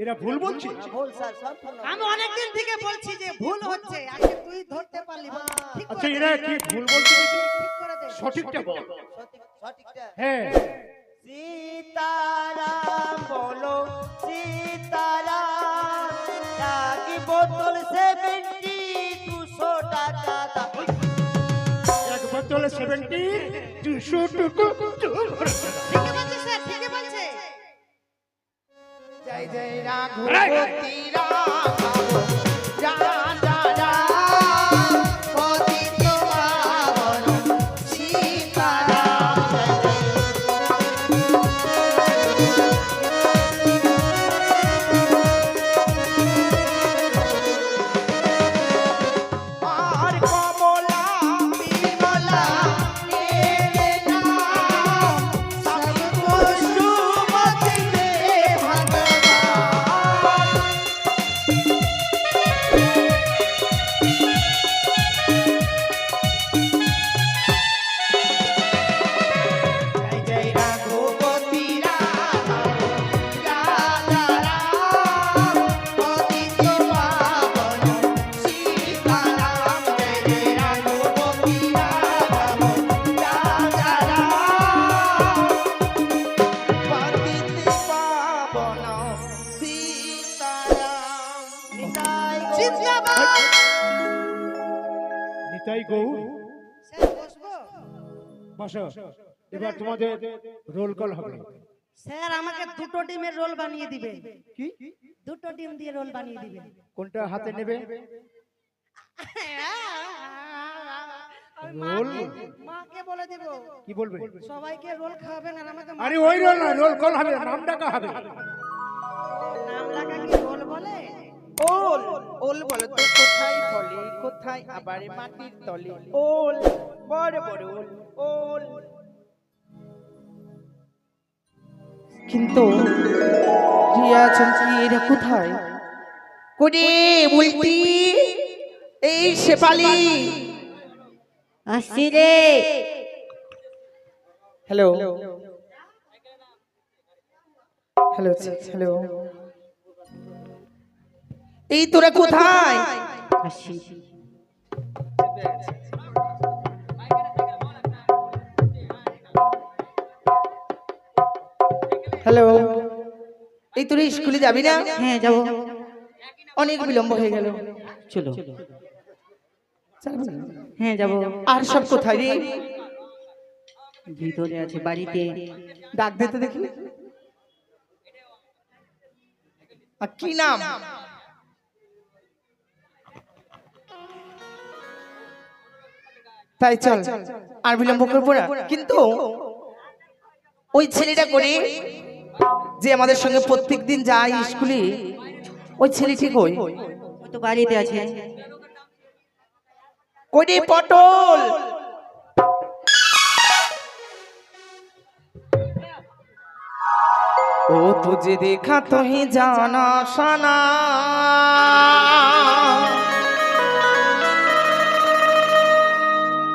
এরা ভুল বলছে। আমি অনেকদিন থেকে বলছি যে ভুল হচ্ছে, আজকে তুই ধরতে পারলি। আচ্ছা এরা কি ভুল বলছে? ঠিক করে দে। সঠিকটা বল। সঠিকটা হ্যাঁ সীতারাম বলো সীতারাম, রাগি বোতল 70 200 টাকা দাম। এক বোতলে 70 200 টাকা। ঠিকই বলছে স্যার, ঠিকই বলছে। জয় জয় রাঘবতী রাঘব রাজা রাম, পতিত পাবন সীতারাম। আর কমলা বিমলা তেরে নাম, সবকো সুমতি দে ভগবান। জয় জয় রাঘবতী রাঘব রাজা রাম, পতিত পাবন সীতারাম। জয় জয় রাঘবতী রাঘব রাজা রাম, পতিত পাবন সীতারাম। নিতাই গৌর জিন্দাবাদ। নিতাই গৌর। স্যার বসবো? বসো। এবার তোমাদের রোল কল হবে। স্যার আমাকে দুটো ডিমের রোল বানিয়ে দিবে। কি? দুটো ডিম দিয়ে রোল বানিয়ে দিবে। কোনটা হাতে নেবে? আমি রোল? মাকে বলে দেব। কি বলবে? সবাইকে রোল খাওয়াবেন আর আমাকে আরে ওই রোল না, রোল কল হবে, নাম ডাকা হবে। নাম লাগা কি রোল বলে? ওল ওল বলো তো কোথায় ফলে, কোথায় আবার মাটির তলে। ওল বড় বড় ওল ওল। কিন্তু রিয়া চমকি এরা কোথায়? কোরে বলতি এই শেফালি। আসছি রে। হ্যালো হ্যালো হ্যালো, এই তোরা কোথায়? আসছি। হ্যালো, এই তোরা স্কুলে যাবি না? হ্যাঁ যাব। অনেক বিলম্ব হয়ে গেল। চলো। হ্যাঁ যাব। আর সব কোথায় রে? ভিতরে আছে বাড়িতে। ডাক দিতে দেখি। আর কি নাম? তাই চল, আর বিলম্ব করবো না। কিন্তু ওই ছেলেটা করে যে আমাদের সঙ্গে প্রত্যেকদিন যায় স্কুলে, ওই ছেলেটি কই? ওই তো বাড়িতে আছে। কই পটল? ओ तुझे देखा तो ही जाना शाना,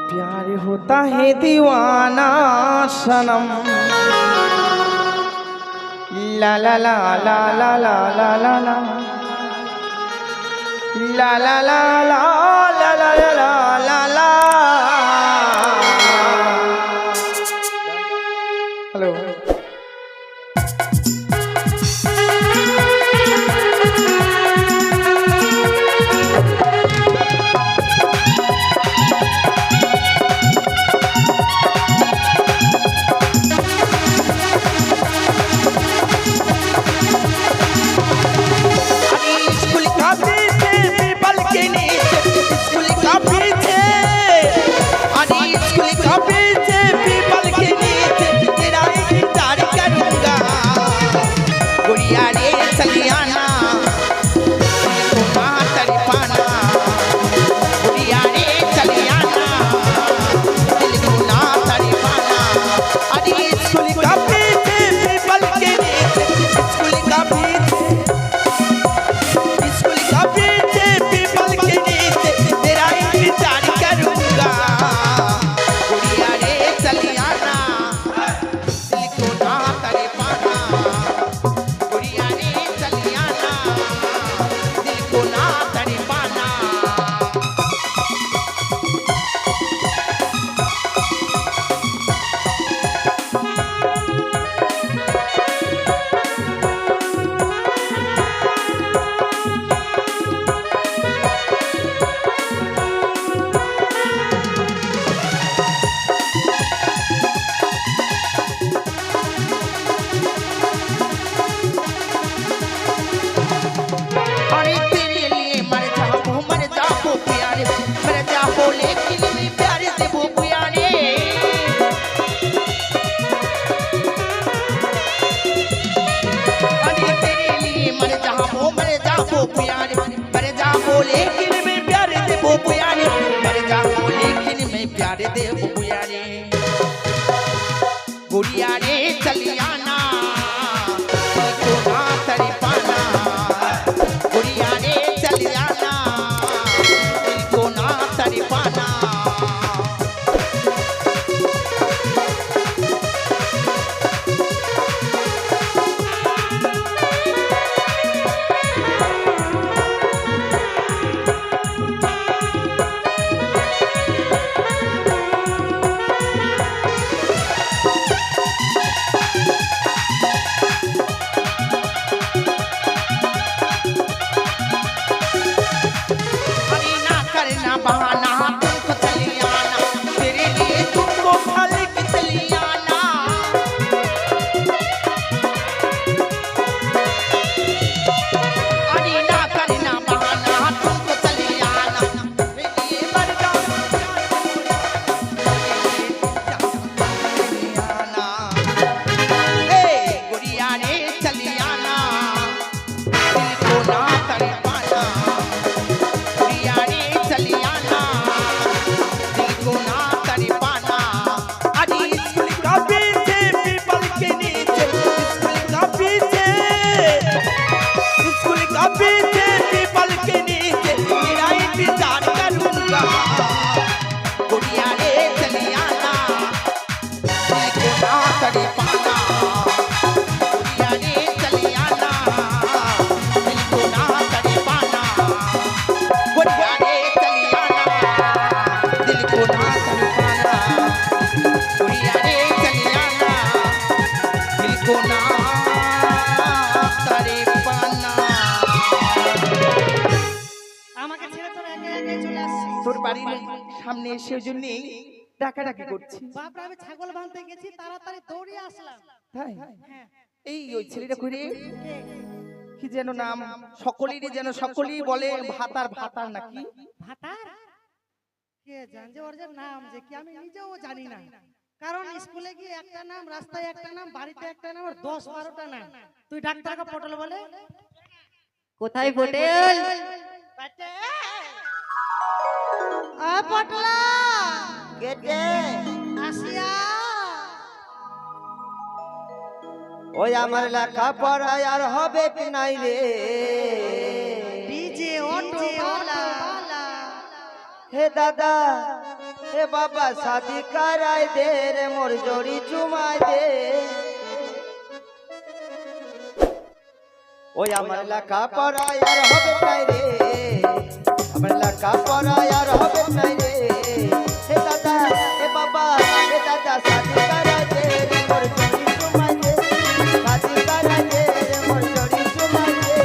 प्यार होता है दीवाना सनम। ला ला ला ला ला ला ला ला ला ला ला ला ला ला ला ला ला। हेलो, जाऊं प्यारे मर जाऊं लेकिन मैं प्यारे देबो प्यारे मर जाऊं लेकिन मैं प्यारे देबो प्यारे गुड़िया रे चलिया ना को ना तड़ी पाना गुड़िया रे चलिया ना को ना तड़ी पाना बहाना तुमको चलियाना तेरे लिए तुमको फल की चलियाना अरे ना करना बहाना तुमको चलियाना मेरे लिए मर जाऊं चलियाना ए गुड़िया रे चलियाना दिल को ना तड़पाना गुड़िया रे चलियाना दिल को ना तड़पाना अरे स्कूल का पीछे पीपल के नीचे स्कूल का पीछे पीपल के नीचे मेरा इंतजार करूंगा गुड़िया रे चलियाना दिल को ना तड़पाना गुड़िया रे चलियाना दिल को ना तड़पाना गुड़िया रे चलियाना दिल को ना तड़पाना गुड़िया रे चलियाना दिल को ना तड़पाना আমাকে ছেড়ে তোরা একা একাই চলে আসছিস। তোর বাড়ির সামনে এসে জন্য ডাকাডাকি করছি বাপরে আমি ছাগল বাঁধতে গেছি তাড়াতাড়ি দৌড়ে আসলাম। তাই হ্যাঁ এই ওই ছেলেটা করে কে? কি যেন নাম সকলেরই যেন সকলেই বলে ভাতার ভাতার নাকি ভাতার? কে জান যে ওর যে নাম যে কি আমি নিজেও জানি না। কারণ স্কুলে গিয়ে একটা নাম, রাস্তায় একটা নাম, বাড়িতে একটা নাম, আর 10-12টা নাম। তুই ডাক্তারকে পটল বলে? কোথায় পটেল? পটলা কেটে আসিয়া ওই আমার লেখা পড়া আর হবে কি নাই রে ডিজে অটো वाला হে দাদা হে বাবা শাদি করাই দে রে মোর জড়ি চুমাই দে ওই আমার লেখা পড়া আর হবে নাই রে আমার লেখা পড়া আর হবে নাই রে হে দাদা হে বাবা হে দাদা শাদি করাই দে রে মোর জড়ি চুমাই দে শাদি করাই দে রে মোর জড়ি চুমাই দে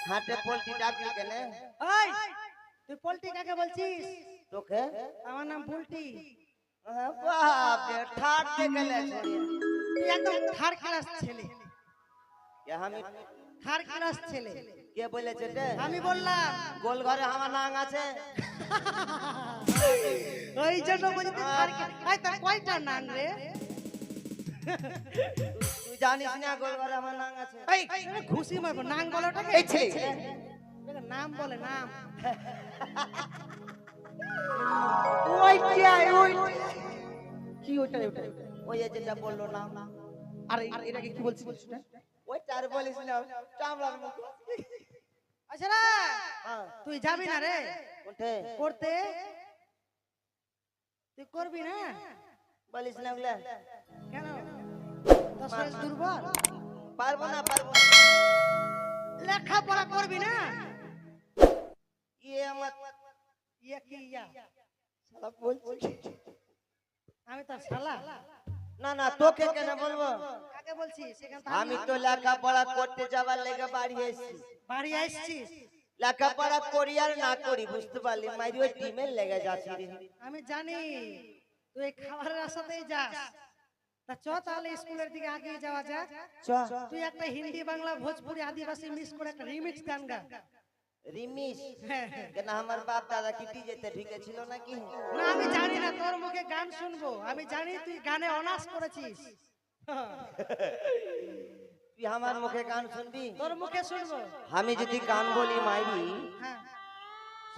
হাতে পোল্ট্রি ডাকলি কেন ওই তুই পল্টি কাকে বলছিস? তোকে আমার নাম বুলটি। বাপ রে ঠাটতে গেলে ছড়িয়ে তুই একদম থার্ড ক্লাস ছেলে, কে আমি থার্ড ক্লাস ছেলে। কে বলেছে রে আমি বললাম গোল ঘরে আমার নাং আছে ওই জন্য বলছি তুই থার্ড ক্লাস। এই তোর কয়টা নাম রে? তুই জানিস না গোল ঘরে আমার নাং আছে এই আরে ঘুষি মারবো। নাম বলো ওটাকে। এই ছেলে এটাকে নাম বলে, নাম। ওই কি ওই কি ওইটা ওইটা ওই যেটা বললো না আর এটাকে কি বলছিস না ওই তার বলিস না চামড়ার মুখ আচ্ছা রে, হ্যাঁ তুই যাবি না রে কোঠে করতে? তুই করবি না বলিস না ওগুলা কেন? তোর শরীর দুর্বল? পারবো না লেখাপড়া করবি না? ইয়ে আমার ইয়া কি ইয়া? শালা বলছি আমি তো শালা। না না তোকে কেন বলবো কাকে বলছিস? সেখান আমি তো লেখাপড়া করতে যাবার লেগে বাড়ি এসেছি বাড়ি আসছিস? লেখাপড়া করি আর না করি বুঝতে পারলি মাইরি ওই টিমের লেগে যাচ্ছি রে আমি জানি তুই খাবারের আশাতেই যাস। তা চ তাহলে স্কুলের দিকে আগে যাওয়া যাক। চ তুই একটা হিন্দি বাংলা ভোজপুরি আদিবাসী মিক্স করে একটা রিমিক্স গান গা। রিমিস হ্যাঁ, হ্যাঁ। কেন আমার বাপ দাদা কি ডিজেতে ঢুকেছিল নাকি? না আমি জানি না, তোর মুখে গান শুনবো। আমি জানি তুই গানে অনার্স করেছিস। তুই আমার মুখে গান শুনবি? তোর মুখে শুনবো। আমি যদি গান বলি মাইরি হ্যাঁ,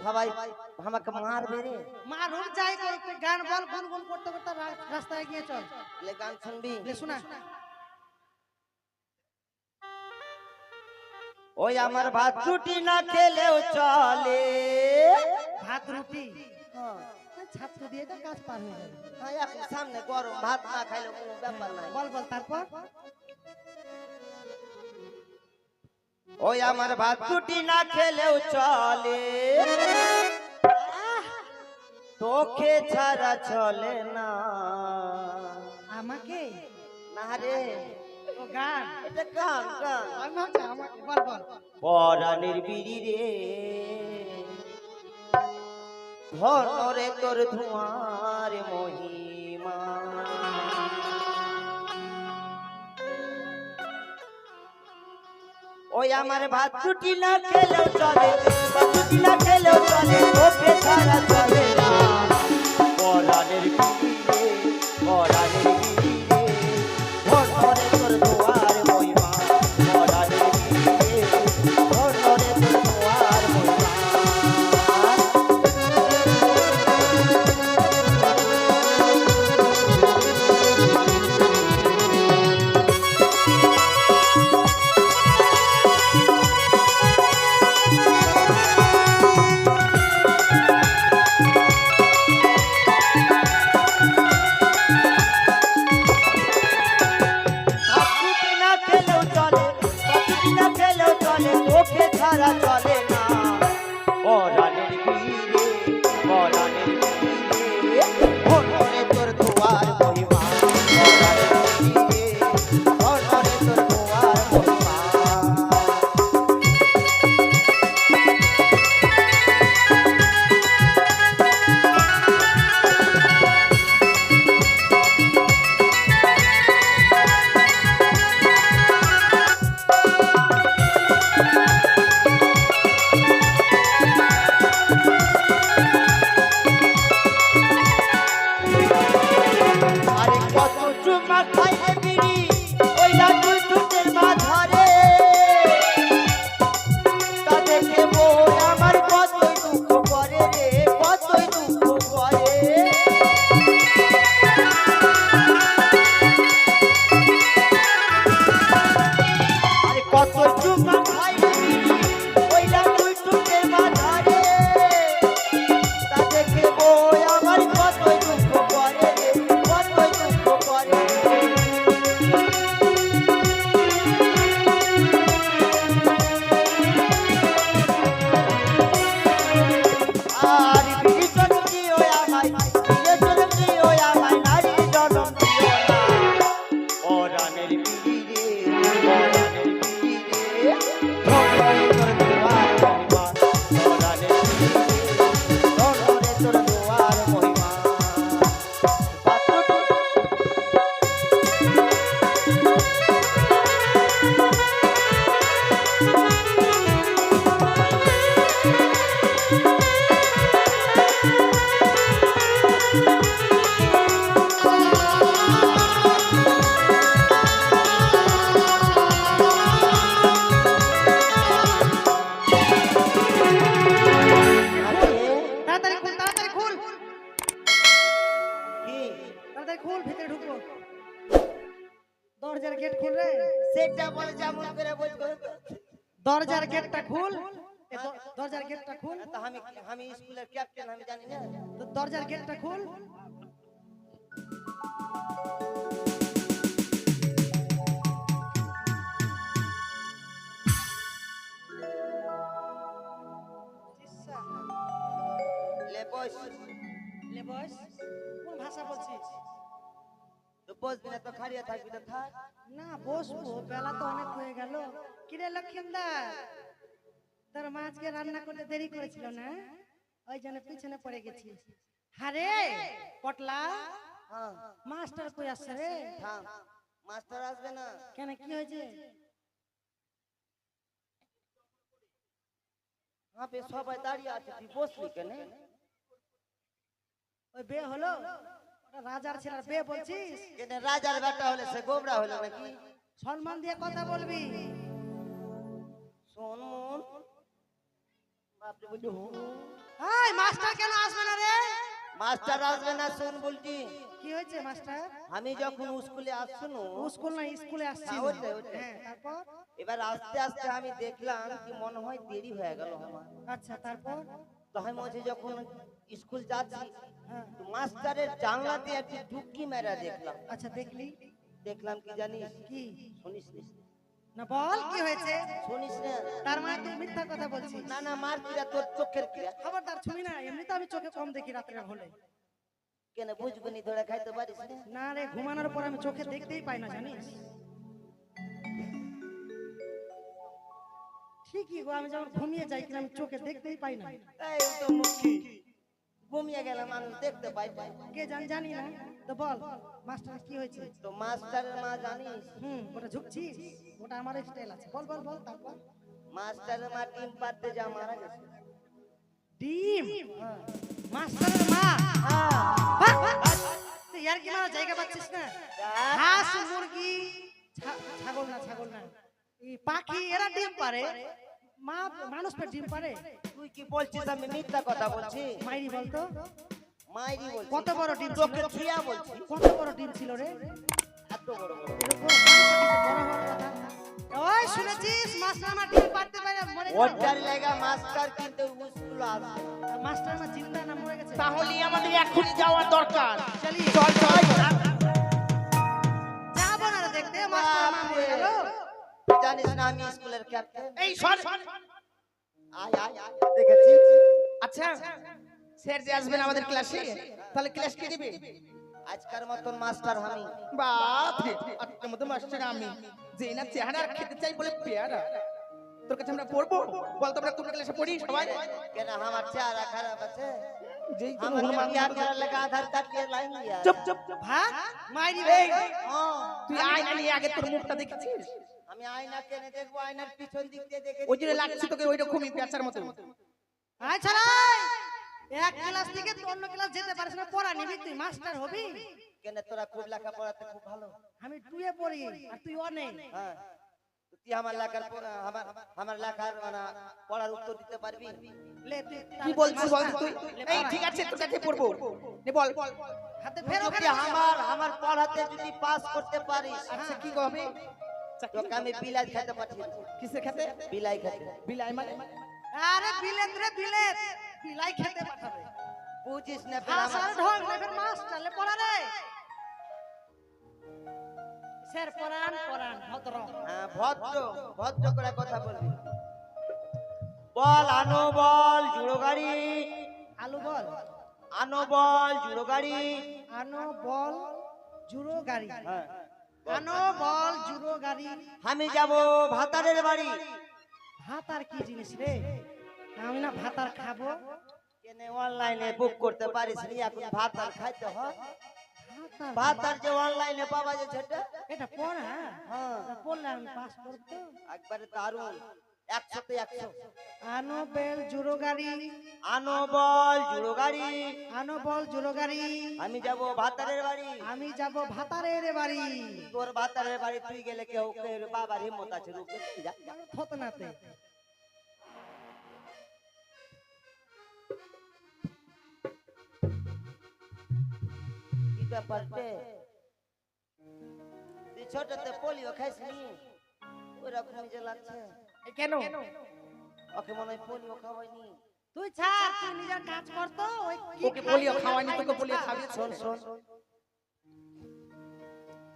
সবাই আমাকে মারবে রে। মারুন যাই করুক, তুই গান বল, গুনগুন করতে করতে রাস্তায় গিয়ে চল। লে গান শুনবি? লে শোনা। ওই আমার ভাত রুটি না খেলেও চলে। ভাত রুটি হ্যাঁ, ছাত্র দিয়ে তো কাজ পার হয়ে যাবে। হ্যাঁ, এখন সামনে গরম, ভাত না খাইলে কোনো ব্যাপার নাই। বল বল তারপর। ওই আমার ভাত রুটি না খেলেও চলে, তোকে ছাড়া চলে না। আমাকে না রে, ও গান। এটা গান গান। আমি ভাবছি আমাকে, বল বল। পরাণের বিড়ি রে, ঘরে তোর ধোঁয়ার মহিমা। ওই আমার ভাত রুটি না খেলেও চলে, ভাত রুটি না খেলেও চলে, তোকে ছাড়া চলে না। পরাণের বিড়ি রে, পরাণের বিড়ি রে, ঘরে তোর ধোঁয়ার মহিমা। পরাণের বিড়ি রে, ঘরে তোর ধোঁয়ার মহিমা। ভাতরুটি না খেলেও চলে, ভাতরুটি না খেলেও চলে, তোকে ছাড়া চলে না। পরাণের বিড়ি রে, পরাণের বিড়ি রে, ঘরে তোর ধোঁয়ার মহিমা। পরাণের বিড়ি রে, ঘরে তোর ধোঁয়ার মহিমা। আরে কত চুমা খাইলে বিড়ি, ওই না দুই ঠোঁটের মাঝারে। তা দেখে মন আমার কতই দুঃখ করে রে, কতই দুঃখ করে। আরে কত চুমা খাইলে বিড়ি, ওই না দুই ঠোঁটের মাঝারে। তা দেখে মন আমার কতই দুঃখ করে রে, কতই দুঃখ করে। আর বিড়ি জনম দিও আমায়, বিড়ি জনম দিও আমায়, নারী জনম দিও না। পরাণের বিড়ি রে, পরাণের বিড়ি রে, ঘরে তোর ধোঁয়ার মহিমা। পরাণের বিড়ি রে, ঘরে তোর ধোঁয়ার মহিমা। তাড়াতাড়ি খুল, তাড়াতাড়ি খুল, কি তাড়াতাড়ি খুল, ভিতরে ঢুকবো। দরজার গেট খুল রে, সেটা বলে যেমন করে বলবো। দরজার গেটটা খুল। দরজার গেটটা খুল, তো আমি স্কুলের ক্যাপ্টেন, আমি জানি না। তো দরজার গেটটা খুল। লে বস, লে বস। কোন ভাষা বলছিস? তো বসবি না তো খাড়িয়ে থাকবি তো থাক। না বসবো, বেলা তো অনেক হয়ে গেল। কিরে লক্ষিন্দর, তোর মা আজকে রান্না করতে দেরি করেছিল না? ওই জন্য পিছনে পড়ে গেছিস। হারে পটলা, হ্যাঁ মাস্টার কই আসছে রে? থাম, মাস্টার আসবে না। কেন কি হয়েছে? হ্যাঁ বে সবাই দাঁড়িয়ে আছে, তুই বসলি কেন? ওই বে হলো ওটা রাজার ছেলে বে বলছিস? কেন রাজার বেটা হলে সে গোবরা হলো নাকি? সম্মান দিয়ে কথা বলবি। শোন মন, বাপরে বলি হো, এই মাস্টার কেন আসবে না রে? মাস্টার আসবে না শোন বলছি। কি হয়েছে মাস্টার? আমি যখন স্কুলে আসছিল, স্কুল না স্কুলে আসছি। হ্যাঁ, ওটাই, ওটাই। হ্যাঁ তারপর? এবার আস্তে আস্তে আমি দেখলাম কি মনে হয় দেরি হয়ে গেল আমার। আচ্ছা তারপর? তো আমি বলছি যখন স্কুল যাচ্ছি, হ্যাঁ তো মাস্টারের জানলা দিয়ে একটি ঢুকি মেরা দেখলাম। আচ্ছা দেখলি দেখলাম কি জানিস? কি? শুনিস নি? না বল কি হয়েছে? শুনিস না? তার মানে তুই মিথ্যা কথা বলছিস। না না, মার কিরা তোর চোখের কিরা। খবরদার ছুঁই না, এমনি তো আমি চোখে কম দেখি রাত্রে হলে। কেন বুঝগুনি ধরে খাইতে পারিস না? না রে, ঘুমানোর পর আমি চোখে দেখতেই পাই না জানিস। ঠিকই গো, আমি যখন ঘুমিয়ে যাই কিনা আমি চোখে দেখতেই পাই না। এই তো মুখি ঘুমিয়ে গেলে মানুষ দেখতে পাই পাই। কে জানি না। তো বল মাস্টার কি হয়েছে? তো মাস্টারের মা জানিস? ওটা ঝুঁকছিস? ওটা আমার স্টাইল আছে। বল বল বল তারপর। মাস্টারের মা ডিম পাড়তে যা মারা গেছে। ডিম? মাস্টারের মা? হ্যাঁ। বাহ, বাহ। তুই ইয়ার কি মারা জায়গা পাচ্ছিস না? হাঁস মুরগি ছাগল না এই পাখি এরা ডিম পারে, মা মানুষ পে ডিম পারে? তুই কি বলছিস? আমি মিথ্যা কথা বলছি? মাইরি বলতো মাইরি বলছি। কত বড় ডিম ছিল? তোকে থিয়া বলছি। কত বড় ডিম ছিল রে? এত বড় বড়। এরকম মানুষের কিছু বড় হওয়ার কথা। ওই শুনেছিস মাস্টার আমার ডিম পারতে পারে মরে গেল? ওটার লাগা মাস্টার কিন্তু স্কুল আসবে। মাস্টার আমার জিন্দা না মরে গেছে? তাহলে আমাদের এখনই যাওয়া দরকার। চলি চল চল। যাবো না রে দেখতে মাস্টার আমার মরে গেল। জানিস না আমি স্কুলের ক্যাপ্টেন? এই সর। আয় আয় আয়, দেখেছিস? আচ্ছা স্যার যে আসবেন আমাদের ক্লাসে, তাহলে ক্লাস কে দিবে? আজকার মতন মাস্টার আমি। বাপ রে, আজকের মতো মাস্টার আমি। যে না চেহারা আর খেতে চাই বলে পেয়ারা। তোর কাছে আমরা পড়বো? বল তো আমরা কোন ক্লাসে পড়ি সবাই? কেন আমার চেহারা খারাপ আছে? যেই তো আমার হনুমান বিয়ার করার লাগা আধার কার্ড দিয়ে লাইন দিয়া। চুপ চুপ চুপ। ভাগ মাইরি এই, হ্যাঁ, তুই আয়না নিয়ে আগে তোর মুখটা দেখেছিস? আমি আয়না কেনে দেখবো, আয়নার পিছন দিক দিয়ে দেখে ওই জন্য লাগছে তোকে ওই রকমই পেঁচার মতো। আয় ছাড়া এক ক্লাস থেকে তুই অন্য ক্লাস যেতে পারিস না, পড়া নিবি তুই মাস্টার হবি? কেন তোরা খুব লেখা পড়াতে খুব ভালো। আমি টুয়ে পড়ি আর তুই অনে। হ্যাঁ, তো তুই আমার লেখার আমার লেখার মানে পড়ার উত্তর দিতে পারবি? লে তুই কি বলছিস বল তুই? এই ঠিক আছে তোর কাছে পড়বো। নে বল। হাতে ফেরো যদি আমার পড়াতে যদি পাস করতে পারিস, আচ্ছা কি হবে? তোকে আমি বিলাই খেতে পাঠিয়ে দেব। কিসে খেতে? বিলাই খেতে। বিলাই মানে? আরে বিলেত রে বিলেত, বিলাই খেতে পাঠাবে। বুঝিস না ফের ভাষার আমার ঢং না ফের মাস্টার লে পড়া রে। স্যার পড়ান পড়ান ভদ্র। হ্যাঁ, ভদ্র ভদ্র করে কথা বলবি। বল আনো বল জুড়ো গাড়ি, আলু বল, আনো বল জুড়ো গাড়ি। আনো বল জুড়ো গাড়ি, হ্যাঁ, আনো বল জুড়ো গাড়ি। আমি যাব ভাতারের বাড়ি। ভাত আর কি জিনিস রে? আমি না ভাত আর খাবো। কেনে অনলাইনে বুক করতে পারিস নি? এখন ভাত আর খাইতে হয়। ভাত আর ভাত আর যে অনলাইনে পাওয়া যায় সেটা, এটা পড়া? হ্যাঁ, এটা পড়লে আমি পাস করবো। একবারে দারুণ। 100তে 100। আনো বেল জুড়ো গাড়ি, আনো বল জুড়ো গাড়ি। আনো বল জুড়ো গাড়ি। আমি যাব ভাতারের বাড়ি। আমি যাব ভাতারের বাড়ি। তোর ভাতারের বাড়ি তুই গেলে কেউ কেউ বাবার হিম্মত আছে রুকে যা। থতনাতে কি ব্যাপার রে? তুই ছোটতে পোলিও খাইসনি? ওরকম যে লাগছে। কেন? ওকে মনে হয় পোলিও খাওয়াইনি। তুই ছাড়, তুই নিজের কাজ কর তো। ওই কি তোকে পোলিও খাওয়াইনি, তোকে পোলিও খাওয়াইছে। শোন শোন,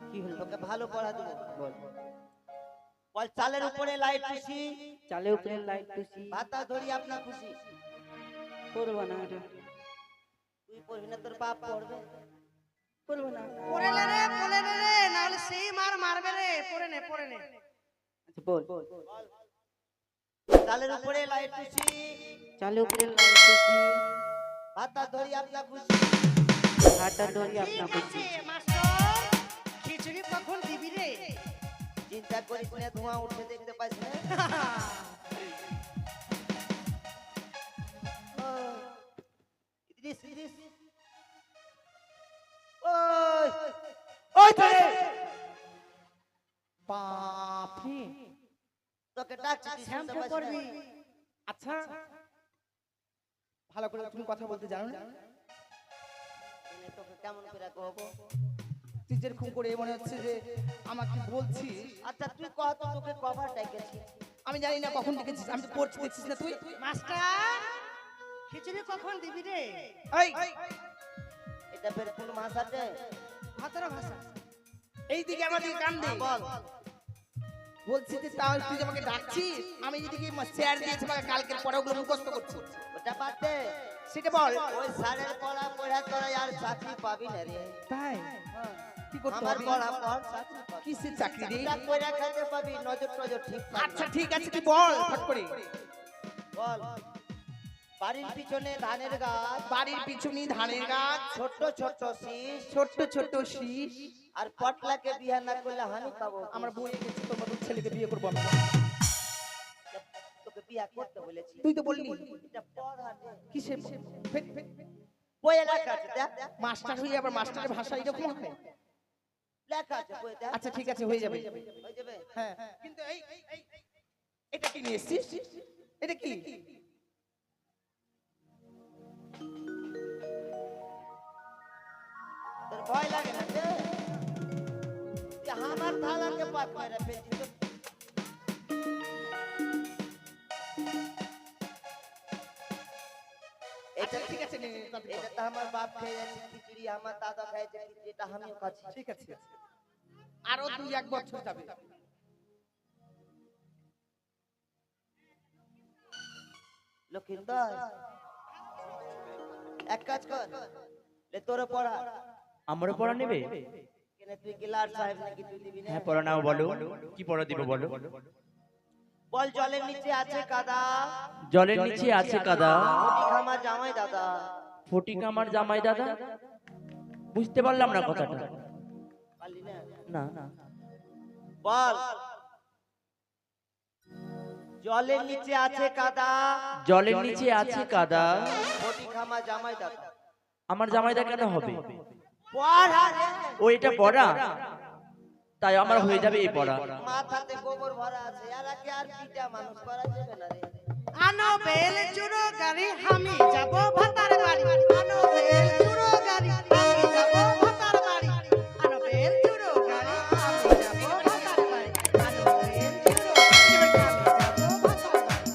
কি হলো? তোকে ভালো পড়া দেবো। বল বল চালের উপরে লাইট খুশি, চালের উপরে লাইট খুশি ভাতা ধরি আপনা খুশি। করবো না এটা, তুই পড়বি না, তোর বাপ পড়বে। করবো না। পড়ে নে রে, পড়ে নে রে, না হলে সেই মার মারবে রে। পড়ে নে, পড়ে নে। আচ্ছা বল। চালের উপরে লাইট খুশি, চালের উপরে লাইট খুশি ভাতা ধরি আপনা খুশি। হাঁটা ধরি ঠিক আপনাকে আছে মাস্টার খিচুড়ি কখন দিবি রে চিন্তা করিস না, ধোঁয়া উঠে দেখতে পাইস না। ও, ইদ্রিস, ইদ্রিস। ওই, ওই তো রে। বাপরে, তোকে ডাকছি, তুই শুনতে শ্যাম্পু পাইস করবি না? আচ্ছা ভালো করে তুমি কথা বলতে জানো না? এনে তোকে কেমন করে কহবো? তুই যেরকম করে মনে হচ্ছে যে আমাকে বলছিস। আচ্ছা তুই কহ তো, তোকে কভার ডেকেছি। আমি জানি না কখন ডেকেছিস, আমি তো পড়ছি দেখছিস না তুই। মাস্টার খিচুড়ি কখন দিবি রে এই এটা ফের কোন ভাষাতে? ভাতরা ভাষা এইদিকে আমার দিকে কান দে। বল। বলছি যে তাও তুই যে আমাকে ডাকছিস, আমি যেদিকে স্যার দিয়েছে আমাকে কালকের পড়াগুলো মুখস্থ করছি, ওটা বাদ দে। সেটা বল। ওই স্যারের পড়া পড়া তোরা আর চাকরি পাবি না রে। তাই কি করতে আমার হবে? পড়া পড়, চাকরি পাবি। কিসের চাকরি রে? এটা কইরা খাইতে পাবি, নজর টজর ঠিক থাকবে। আচ্ছা ঠিক আছে, তুই বল ফট করে। বল। বাড়ির পিছনে ধানের গাছ, বাড়ির পিছনে ধানের গাছ, ছোট্ট ছোট্ট শীষ, ছোট্ট ছোট্ট শীষ। আর পটলাকে বিয়ে না করলে হানি পাবো। আমার বই গেছে, তোর মতন ছেলেকে বিয়ে করবো আমি। তোকে বিয়ে করতে বলেছি। তুই তো বললি এটা পড়া রে। কিসের বইয়ে লেখা আছে, দেখ। মাস্টার হয়ে আবার মাস্টারের ভাষা এরকম হয়? লেখা আছে বইয়ে, দেখ। আচ্ছা ঠিক আছে, হয়ে যাবে। হয়ে যাবে। হ্যাঁ কিন্তু এটা কি নিয়ে এসছিস? এটা কি? তোর ভয় লাগে না রে? যে আমার থালাকে পাক মেরে ফেলছি তো। আচ্ছা ঠিক আছে, নে, নে, তাতে এটা কর। তো আমার বাপ খেয়েছে খিচুড়ি, আমার দাদা খাইছে খিচুড়ি, এটা আমিও খাচ্ছি। ঠিক আছে, আরো 2-1 বছর যাবে। লক্ষিন্দর এক কাজ কর, লে তোর পড়া। আমারও পড়া নেবে? কেনে তুই গিলার সাহেব নাকি, তুই দিবি না? হ্যাঁ পড়া নাও, বলো কি পড়া দিব বলো। বল জলের নিচে আছে কাদা, জলের নিচে আছে কাদা, কোটি খামার জামাই দাদা। ফটিক আমার জামাই দাদা। বুঝতে পারলাম না কথাটা। পারলি না? না বল জলের নিচে আছে কাদা, জলের নিচে আছে কাদা, কোটি খামার জামাই দাদা। আমার জামাইদা কেন হবে? পড়া রে। ও এটা পড়া, তাই আমার হয়ে যাবে এই পড়া। মাথাতে গোবর ভরা আছে, আর আগে আর পিটা মানুষ করা যাবে না রে। আনো বেল চুরো গাড়ি আমি যাব ভাতার বাড়ি আনো বেল চুরো গাড়ি আমি যাব ভাতার বাড়ি আনো বেল চুরো গাড়ি আমি যাব ভাতার বাড়ি আনো বেল চুরো গাড়ি আমি যাব ভাতার বাড়ি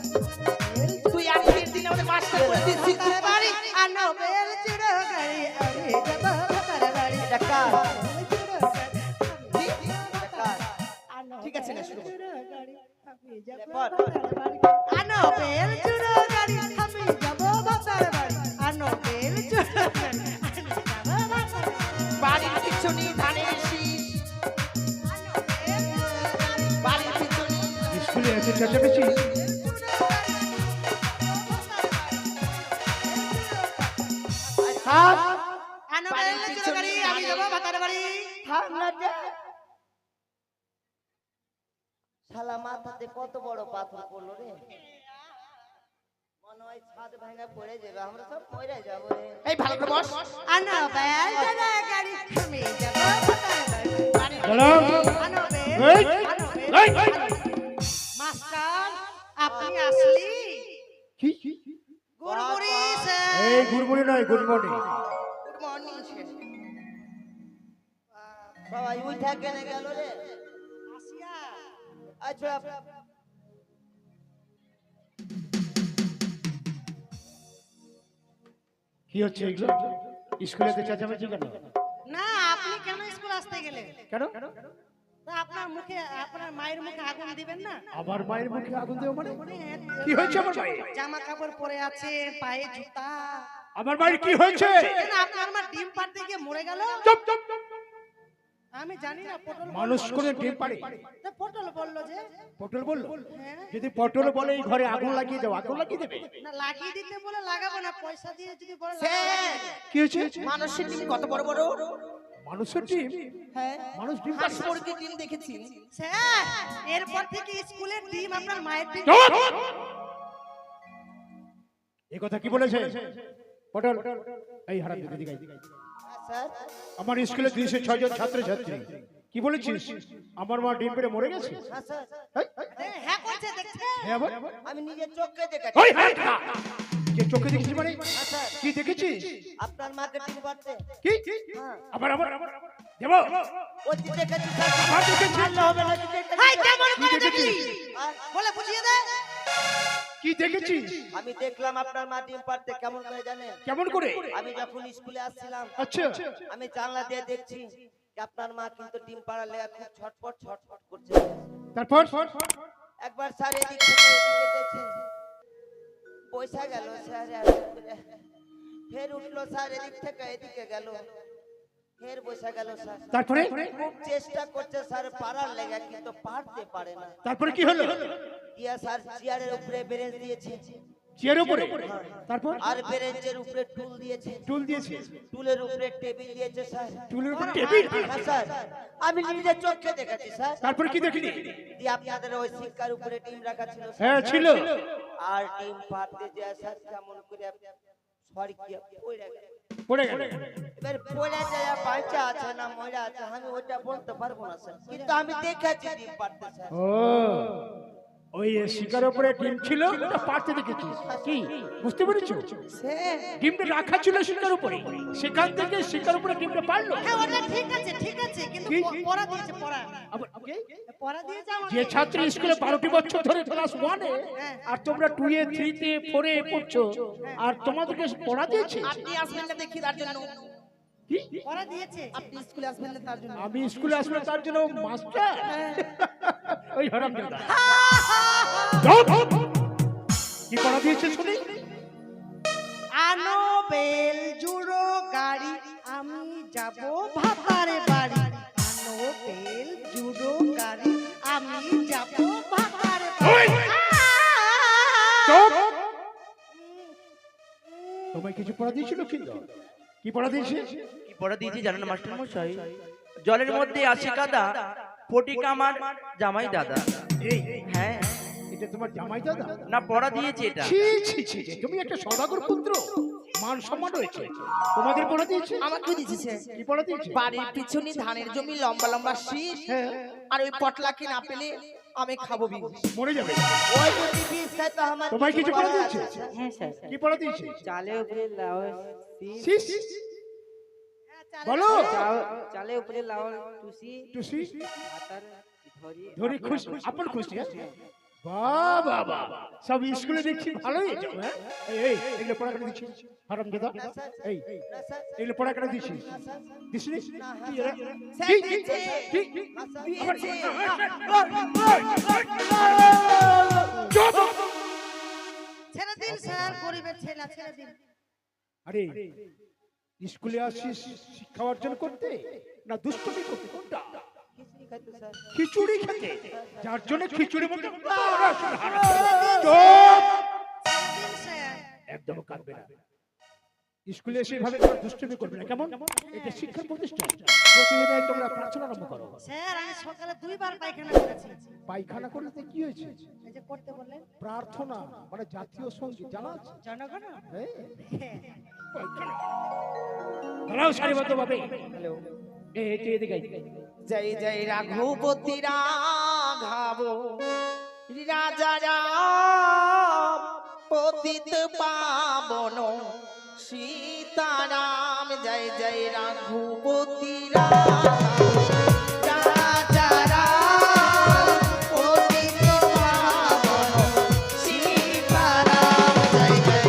তুই আজকের দিন আমাদের মাস্টার করে দিচ্ছিস। ভাতার বাড়ি আনো বেল চুরো গাড়ি আমি যাব ভাতার বাড়ি এটা কার? বেল চুরো গাড়ি আমি যাব এটা কার? আনো ঠিক আছে, না, শুরু কর। চুরো গাড়ি আমি যাব বল। ভাতার বাড়ি আনো বেল চুরো গাড়ি আমি যাব ভাতার বাড়ি আনো বেল চুরো গাড়ি আমি যাব ভাতার বাড়ি বাড়ির পিছনে ধানের শীষ, বাড়ির পিছনে স্কুলে এসে চেঁচামেচি। থাম। আনো বেল চুরো গাড়ি আমি যাব ভাতার বাড়ি থাম না রে। শালা মাথাতে কত বড় পাথর পড়লো রে। মনে হয় ছাদ ভাঙা পড়ে যাবে, আমরা সব মরে যাবো রে। এই ভালো করে বস। আনো বেল চুরো গাড়ি আমি যাব ভাতার বাড়ি চলো। আনো বেল এই, আনো বেল এই, এই। মাস্টার আপনি আসলি কি? গুড়গুড়ি এই স্যার গুড়গুড়ি নয়, গুড মর্নিং। Good morning. সবাই উঠা কেনে গেল রে। আসিয়া আচ্ছা কি হচ্ছে এগুলো? স্কুলে এসে চেঁচামেচি কেন? না আপনি কেন স্কুল আসতে গেলেন কেন? তা আপনার মুখে আপনার মায়ের মুখে আগুন দিবেন না আমার মায়ের মুখে আগুন দেওয়া মানে? কি হয়েছে আমার মায়ের? জামা কাপড় পরে আছে পায়ে জুতা আমার মায়ের কি হয়েছে? কেন আপনার মা ডিম পাড়তে গিয়ে মরে গেল চুপ চুপ চুপ। আমি জানি না পটল মানুষ করে ডিম পারে? তা পটল বললো যে পটল বললো? হ্যাঁ। যদি পটল বলে এই ঘরে আগুন লাগিয়ে দাও, আগুন লাগিয়ে দেবে? না লাগিয়ে দিতে বলে লাগাবো না, পয়সা দিয়ে যদি বলে স্যার, কি হয়েছে? মানুষের ডিম কত বড় বড়? মানুষের ডিম? হ্যাঁ, মানুষ ডিম হাঁস পারে? মুরগির ডিম দেখেছি। স্যার এরপর থেকে স্কুলের ডিম আপনার মায়ের ডিম। চুপ! এই কথা কি বলেছে পটল? এই হারাম দিকে স্যার আমার স্কুলে 206 জন ছাত্রছাত্রী, কি বলেছিস আমার মা ডিম পেড়ে মরে গেছে? হ্যাঁ স্যার হ্যাঁ করছে দেখছে। হ্যাঁ আবার? আমি নিজের চোখে দেখেছি। ওই হারাম খা! কে চোখে দেখেছিস মানে? হ্যাঁ স্যার কি দেখেছিস? আপনার মাকে ডিম পারতে কি? আবার আবার দেব? ওই যে দেখেছি স্যার। আবার দেখেছিস? মারলে হবে না, কি দেখেছি? হাই কেমন কি করে দেখেছিস? দেখলি? আর বলে বুঝিয়ে দে। কি দেখেছিস? আমি দেখলাম আপনার মা ডিম পারতে, কেমন করে জানেন? কেমন করে? আমি যখন স্কুলে আসছিলাম আচ্ছা, আমি জানলা দিয়ে দেখছি যে আপনার মা কিন্তু ডিম পাড়ালে খুব ছটফট ছটফট করছে। তারপর? একবার স্যার এদিক থেকে এদিকে দেখছে, পয়সা গেল স্যার, ফের উঠলো স্যার, এদিক থেকে এদিকে গেল, ফের বসে গেল স্যার। তারপরে? খুব চেষ্টা করছে স্যার পারার লেগে, কিন্তু পারতে পারে না। তারপরে কি হলো? ইয়া স্যার চেয়ারের উপরে বেরেঞ্চ দিয়েছে, চেয়ারের উপরে? তারপর? আর বেরেঞ্চের উপরে টুল দিয়েছে, টুল দিয়েছে? টুলের উপরে টেবিল দিয়েছে স্যার। টুলের উপর টেবিল? হ্যাঁ স্যার, আমি নিজের চোখে দেখেছি স্যার। তারপরে কি দেখলি? দিয়ে আপনাদের ওই শিক্ষার উপরে ডিম রাখা ছিল স্যার। হ্যাঁ ছিল। আর ডিম পারতে যায় স্যার কেমন করে সরকিয়া পড়ে গেল। পড়ে গেল? এবার পড়ে যায় বাঁচা আছে না মরা আছে আমি ওটা বলতে পারবো না স্যার, কিন্তু আমি দেখেছি ডিম পারতে স্যার। ও, ওই শিকার উপরে ডিম ছিল, ওটা পারতে দেখেছিস? কি বুঝতে পেরেছো? স্যার, ডিমটা রাখা ছিল শিকার উপরে, সেখান থেকে শিকার উপরে ডিমটা পারলো। হ্যাঁ ওটা ঠিক আছে কিন্তু কি? পড়া দিয়েছে পড়া। আবার কে? পড়া দিয়েছে আমাকে। যে ছাত্রী স্কুলে 12টি বছর ধরে ক্লাস 1-এ আর তোমরা 2-এ 3-তে 4-এ পড়ছো, আর তোমাদেরকে পড়া দিয়েছে? আপনি আসবেন না দেখি তার জন্য। কি? পড়া দিয়েছে। আপনি স্কুলে আসবেন না তার জন্য। আমি স্কুলে আসলে তার জন্য মাস্টার? ওই হারামজাদা, কি পড়া দিয়েছে শুনি? আনো বেল জুড়ো গাড়ি আমি যাব ভাতারে বাড়ি। আনো বেল জুড়ো গাড়ি আমি যাব ভাতারে ওই! বাড়ি। চুপ! তোমায় কিছু পড়া দিয়েছিল কিন্তু? কি পড়া দিয়েছে? কি পড়া দিয়েছি জানেন মাস্টার মশাই? জলের মধ্যে আসি কাদা, ফটিক আমার জামাই দাদা। এই, হ্যাঁ, এটা তোমার জামাই দাদা? না পড়া দিয়েছে এটা। ছি ছি ছি ছি, তুমি একটা সদাগর পুত্র, মান সম্মান রয়েছে, তোমাদের পড়া দিয়েছে? আমাকে দিয়েছে। কি পড়া দিয়েছে? বাড়ির পিছনে ধানের জমি, লম্বা লম্বা শীষ, হ্যাঁ, আর ওই পটলাকে না পেলে আমি খাবো বিষ। মরে যাবে। ওই যদি বিষ খায় তো আমার তোমায় কিছু পড়া দিয়েছে? হ্যাঁ স্যার, কি পড়া দিয়েছে? চালে উপরে লাউ শীষ? হ্যাঁ, চালে- বলো। চালে উপরে লাউ টুসি টুসি? ভাতার ধরি ধরে খুশি, আপন খুশি? বাহ বাহ বাহ, সব স্কুলে দেখছি ভালোই যাও। হ্যাঁ, এই এগুলো পড়া করে দিচ্ছিস হারামজাদা? এই এগুলো পড়া করে দিচ্ছিস? দিসনি? কি এরা? কি? কি? কি? আবার- চুপ! ছেড়ে দিন স্যার, গরিবের ছেলে ছেড়ে দিন। আরে স্কুলে আসিস শিক্ষা অর্জন করতে না দুষ্টমি করতে? কোনটা? খিচুড়ি খেতে, যার জন্য খিচুড়ি মতো পড়াশোনা হারাম। চুপ! ছেড়ে দিন স্যার। একদম কাঁদবে না, স্কুলে এসে এভাবে দুষ্টমি করবে না, কেমন? এটা শিক্ষা প্রতিষ্ঠান, প্রতিদিন তোমরা প্রার্থনা আরম্ভ করো। স্যার আমি সকালে 2 বার পায়খানা করেছি। পায়খানা করতে কি হয়েছে? এই যে করতে বললেন প্রার্থনা মানে জাতীয় সঙ্গীত জানা আছে? জনগণ। হ্যাঁ, হ্যাঁ। পায়খানা। দাঁড়াও সারিবদ্ধ ভাবে। এদিকে আয়। জয় জয় রাঘবতী রাঘব রাজা রাম পতিত পাবন সীতারাম। জয় জয় রাঘবতী রাজা রাম পতিত পাবন সীতারাম। জয় জয়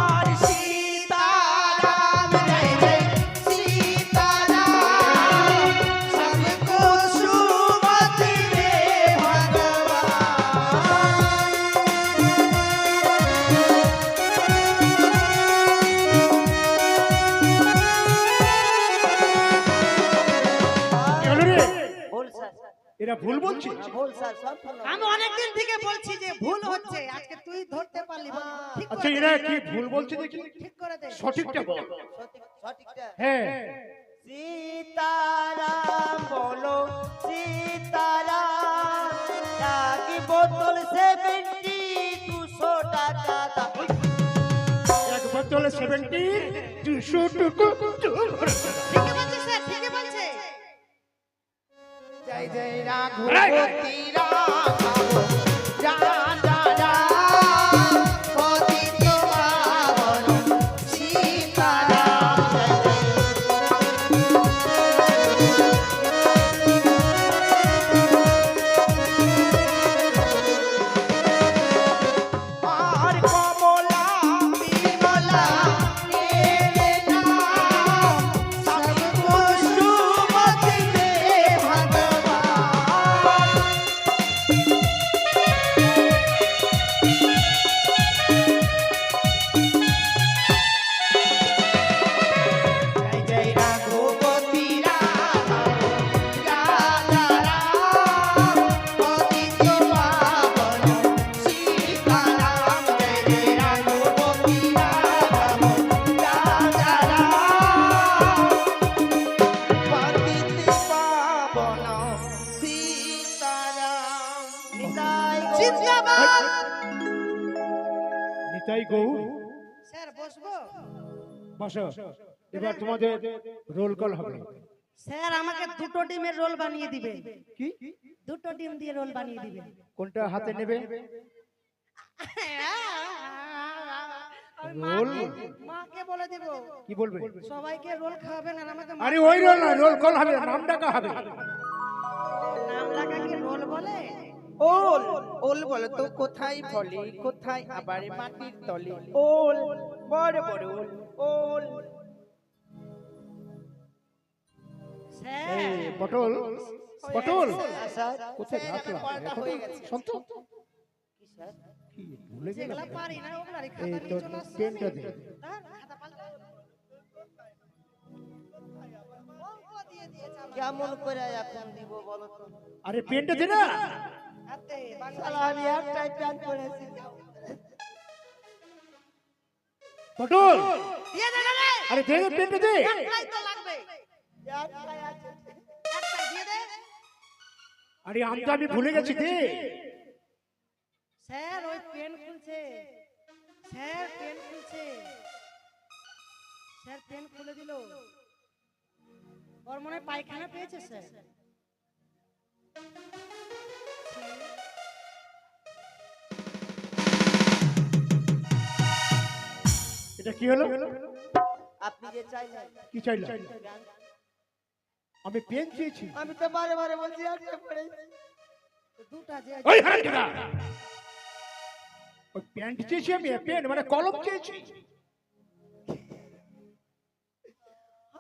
আর সীতারাম। জয় জয় সীতারাম। সবকো সুমতি রে ভগবান। ভুল বলছি? ভুল স্যার, সব ভুল। আমি অনেকদিন থেকে বলছি যে ভুল হচ্ছে, আজকে তুই ধরতে পারলি বল, ঠিক আচ্ছা করে এরা দে, কি ভুল বলছে দেখি, ঠিক করে দে। সঠিকটা বল। সঠিকটা হ্যাঁ, সীতারাম বলো সীতারাম, রাগি বোতল 70 200 টাকা দাম। এক বোতল 70 200 টাকা। ঠিকই বলছে স্যার, ঠিকই বলছে। জয় জয় রাঘবতী রাঘব রাজা রাম পতিত পাবন সীতারাম। আর কমলা বিমলা তেরে নাম সব কুসুমতি দে ভগবান। জয় জয় রাঘবতী রাঘব রাজা রাম পতিত পাবন সীতারাম। জয় জয় রাঘবতী রাঘব রাজা রাম পতিত পাবন সীতারাম। নিতাই গৌর। জিন্দাবাদ। নিতাই গৌর। স্যার বসবো? বসো, এবার তোমাদের রোল কল হবে। স্যার আমাকে দুটো ডিমের রোল বানিয়ে দিবে। কি? দুটো ডিম দিয়ে রোল বানিয়ে দিবে। কোনটা হাতে নেবে? আমি রোল? মাকে বলে দেব, কি বলবে? সবাইকে রোল খাওয়াবেন আর আমাকে আরে ওই রোল না, রোল কল হবে, নাম ডাকা হবে। নাম লাগাকে রোল বলে। ওল ওল বলো তো কোথায় ফলে, কোথায় আবার মাটির তলে। ওল বড় বড় ওল ওল। স্যার এই পটল, পটল স্যার কোথায় রাখলাম? হয়ে গেছে। সন্ত কি স্যার? কি ভুলে গেলাম? যেগুলা পারি না ওগুলারই এই খাতা তো নিয়ে চলে আসছে। পেনটা দে। খাতা পাল্টা। অঙ্ক দিয়ে দিয়েছে আমাকে। কেমন করে এখন দিব বলো তো? আরে পেনটা দে না। হাতে বাংলা শালা আমি একটাই প্যান্ট পরেছি। পটল, দিয়ে দে না রে। আরে দে দে, পেনটা দে। একটাই তো লাগবে। একটাই আছে। একটাই দিয়ে দে। আরে আমটা আমি ভুলে গেছি, দে। স্যার ওই পেন খুলছে। স্যার পেন খুলছে। স্যার পেন খুলে দিল। ওর মনে হয় পায়খানা পেয়েছে স্যার। এটা কি হলো? আপনি যে চাইলেন কি চাইলা? আমি পেন চেয়েছি। আমি তো বারে বারে বলছি একটা পড়েছি। দুটা যে ওই হারামজাদা! ওই প্যান্ট চেয়েছি আমি, পেন মানে কলম চেয়েছি।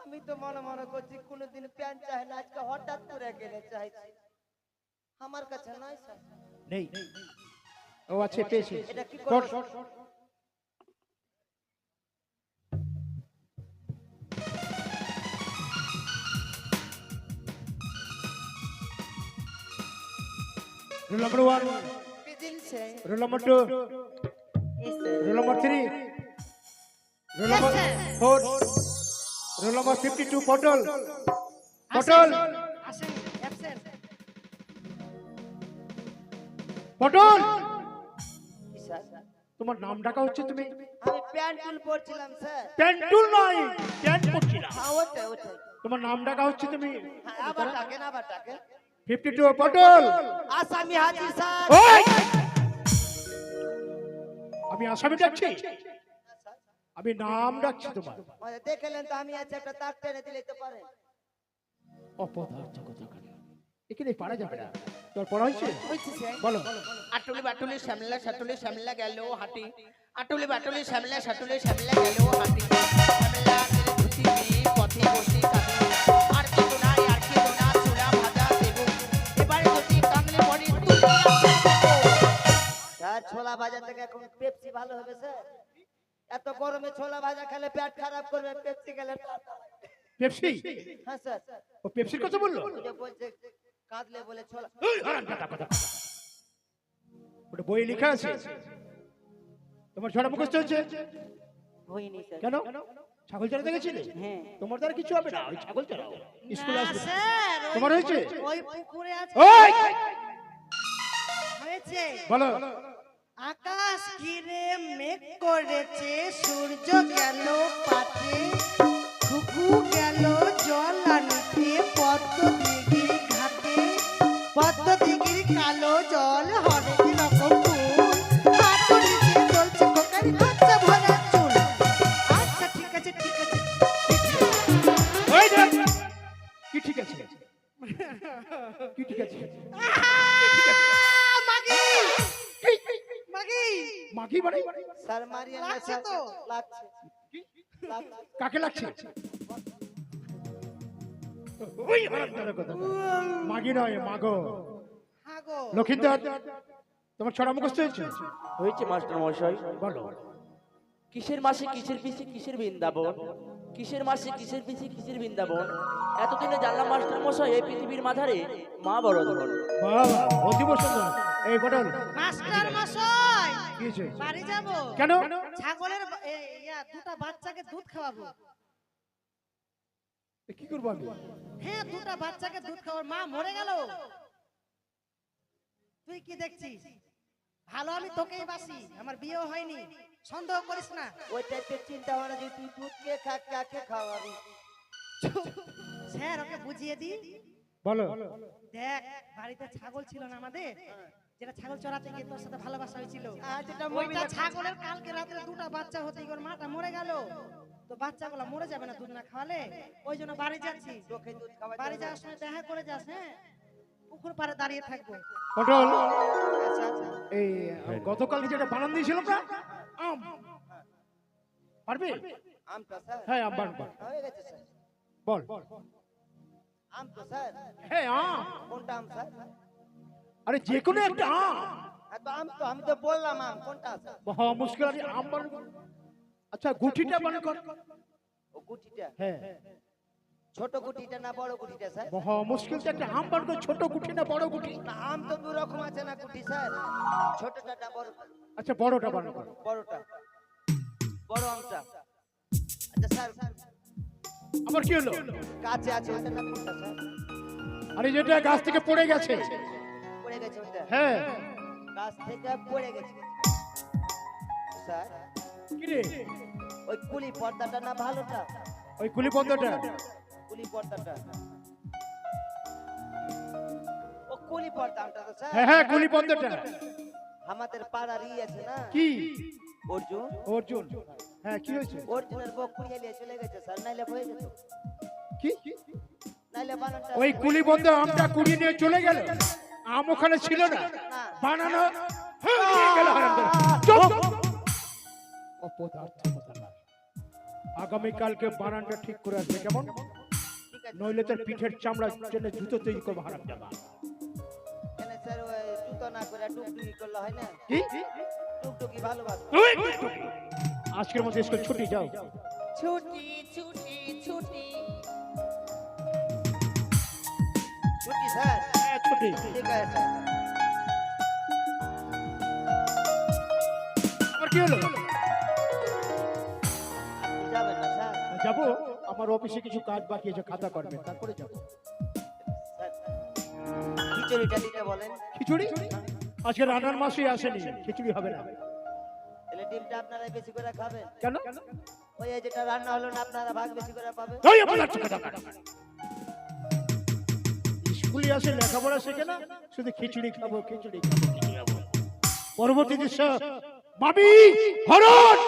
আমি তো মনে মনে করছি কোনোদিন প্যান্ট চাই না, আজকে হঠাৎ করে কেনে চাইছি। আমার কাছে নাই স্যার। নেই। ও আছে, পেয়েছি। এটা কি কর। করব? Roll number 1, roll number 2, roll number 3, roll number 4, roll number 52 পটল। পটল, আসেন অ্যাবসেন্ট। পটল, কি স্যার? তোমার নাম ডাকা হচ্ছে, তুমি আমি প্যান্ট চুল পরছিলাম স্যার। প্যান্টুল নয়, প্যান্ট পরছিলা। হ্যাঁ ওটাই ওটাই। তোমার নাম ডাকা হচ্ছে, তুমি হ্যাঁ, আবার ডাকেন আবার ডাকেন। 52 পটল। আসামি হাজির স্যার। ওই! আমি আসামি ডাকছি, আমি নাম ডাকছি তোমার। দেখলেন তো আমি আছি, একটা তাক টেনে দিলে তো পারেন। অপদার্থ কথা কানে। এখানে পারা যাবে না। তোর পড়া হয়েছে? বলো। আটুলি বাটুলি শ্যামলা সাটুলি শ্যামলা গেল হাঁটি। আটুলি বাটুলি শ্যামলা সাটুলি শ্যামলা গেল হাঁটি। শ্যামলা তেরে ধুতি মেয়ে পথে বসে কাঁদে। আর কি তো নাই, আর কি তো না, চুলা ভাজা দেবো। এবারে যদি কামলে পড়ে তুলে আসে দেবো। স্যার ছোলা ভাজা থেকে এখন পেপসি ভালো হবে স্যার? এত গরমে ছোলা ভাজা খেলে পেট খারাপ করবে, পেপসি খেলে পেপসি? হ্যাঁ স্যার। ও পেপসির কথা বললো? ওই যে বলছে কাঁদলে বলে ছোলা এই, হারামজাদা কথা। ওটা বই লেখা আছে, তোমার ছড়া মুখস্থ হচ্ছে হয়নি স্যার। কেন? ছাগল চড়াতে গেছিলে? হ্যাঁ। তোমার দ্বারা কিছু হবে না, ওই ছাগল চড়াও, স্কুলে না, আসবে। স্যার, ওই- তোমার হয়েছে? ওই পুকুরে আছে। ওই! হয়েছে। বলো। আকাশ ঘিরে মেঘ করেছে, সূর্য গেল পাঠে, খুকু গেল জল আনতে পদ্ম দিঘির ঘাটে, পদ্ম দিঘির কালো জল হরেক রকম ফুল, হাতুড়িতে চলছে খোকার বাচ্চা ভরা চুল। আচ্ছা ঠিক আছে ঠিক আছে। ওই দেখ! কি ঠিক আছে? কি ঠিক আছে? মাগি মাগি মাগি মানে? স্যার মারিয়া না লাগছে স্যার তো? লাগছে লাগছে কাকে লাগছে? ওই হারামজাদা কথা। মাগি নয়, মাগো। হাগো লক্ষিন্দর, তোমার ছড়া মুখস্থ হয়েছে? হয়েছে মাস্টার মশাই। বলো। কিসের মাসে কিসের পিছে কিসের বৃন্দাবন, কিসের মাসে কিসের পিছে কিসের বৃন্দাবন, এতদিনে জানলাম মাস্টার মশাই এই পৃথিবীর মাঝারে মা বড় ধন। বাবা, অতীব সুন্দর। এই পটল, মাস্টার মশাই কি হয়েছে? বাড়ি যাব। কেন? ছাগলের দুটা বাচ্চাকে দুধ খাওয়াবো। কি করবো আমি? হ্যাঁ, দুটা বাচ্চাকে দুধ খাওয়ার, মা মরে গেল। তুই কি দেখছিস? ভালো, আমি তোকেই বাসি, আমার বিয়েও হয়নি, সন্দেহ করিস না। ওই টাইপের চিন্তা ভাবনা যে তুই দুধ কে কাকে খাওয়াবি স্যার ওকে বুঝিয়ে দি। বলো। দেখ, বাড়িতে ছাগল ছিল না আমাদের, যেটা ছাগল চড়াতে গিয়ে তোর সাথে ভালোবাসা হয়েছিল, যেটা ওইটা ছাগলের কালকে রাতে দুটা বাচ্চা হতে গিয়ে ওর মাটা মরে গেল। তো বাচ্চাগুলো মরে যাবে না দুধ না খাওয়ালে, ওই জন্য বাড়ি যাচ্ছি। চোখে দুধ খাওয়া বাড়ি যাওয়ার সময় দেখা করে যাস। হ্যাঁ, পুকুর পাড়ে দাঁড়িয়ে থাকবো। পটল, আচ্ছা আচ্ছা এই গতকাল যেটা বানান দিয়েছিলাম না, আম পারবে? আমটা স্যার হ্যাঁ, আম বানান। হয়ে গেছে স্যার বল। আম তো স্যার হ্যাঁ, আম। কোনটা আম স্যার আরে যে কোনো একটা আম। হ্যাঁ, তো আম তো আমি তো বললাম আম কোনটা স্যার মহা মুশকিল আছে, আম বানান। আচ্ছা, গুটিটা বানান কর। ও গুটিটা হ্যাঁ, ছোট গুটিটা না বড় গুটিটা স্যার মহা মুশকিল তো একটা আম বানান কর, ছোট গুটি না বড় গুটি? না আম তো দু রকম আছে না গুটি স্যার ছোটটা না বড়টা আচ্ছা, বড়টা বানান কর। বড়টা বড় আমটা আচ্ছা স্যার আবার কি হলো? কাছে আছে ওটা না কোনটা স্যার আরে যেটা গাছ থেকে পড়ে গেছে। পড়ে গেছে ওটা হ্যাঁ। গাছ থেকে পড়ে গেছে স্যার কি রে? ওই কুলি পর্দাটা না ভালোটা ওই কুলি পদ্মটা? কুলি পর্দাটা ও কুলি পর্দা আমটা তো স্যার হ্যাঁ হ্যাঁ, কুলি পদ্মটা। আমাদের পাড়ার আছে না কি? অর্জুন অর্জুন। হ্যাঁ, কি হয়েছে? অর্জুনের বউ কুড়িয়ে নিয়ে চলে গেছে স্যার নাইলে হয়ে যেত কি? নাইলে বানানটা ওই কুলি বন্ধ আমটা কুড়িয়ে নিয়ে চলে গেল, আম ওখানে ছিল না, না বানানো হ্যাঁ, নিয়ে গেল হারামজাদা। চুপ! অপদার্থ কোথাকার। আগামীকালকে বানানটা ঠিক করে আসবে, কেমন? ঠিক আছে নইলে তোর পিঠের চামড়ার জন্য জুতো তৈরি করবো হারামজাদা। কেন স্যার ওই জুতো না করে টুকটুকি করলে হয় না কি? টুকটুকি ভালোবাসে ওই! আজকের মধ্যে স্কুল ছুটি, যাও। ছুটি ছুটি ছুটি। ছুটি স্যার হ্যাঁ, ছুটি। ঠিক আছে স্যার আর কি হলো? আপনি যাবেন না স্যার যাবো, আমার অফিসে কিছু কাজ বাকি আছে, খাতা করবে, তারপরে যাবো। স্যার খিচুড়িটা দিতে বলেন খিচুড়ি? আজকে রান্নার মাসই আসেনি, খিচুড়ি হবে না। তাহলে ডিমটা আপনারা বেশি করে খাবেন কেন? ওই এই যেটা রান্না হলো না আপনারা ভাগ বেশি করে পাবেন ওই অপদার্থ কোথাকার। স্কুলে আসে লেখাপড়া শেখে না, শুধু খিচুড়ি খাবো খিচুড়ি খাবো খিচুড়ি খাবো। পরবর্তী দৃশ্য, মামি হরণ।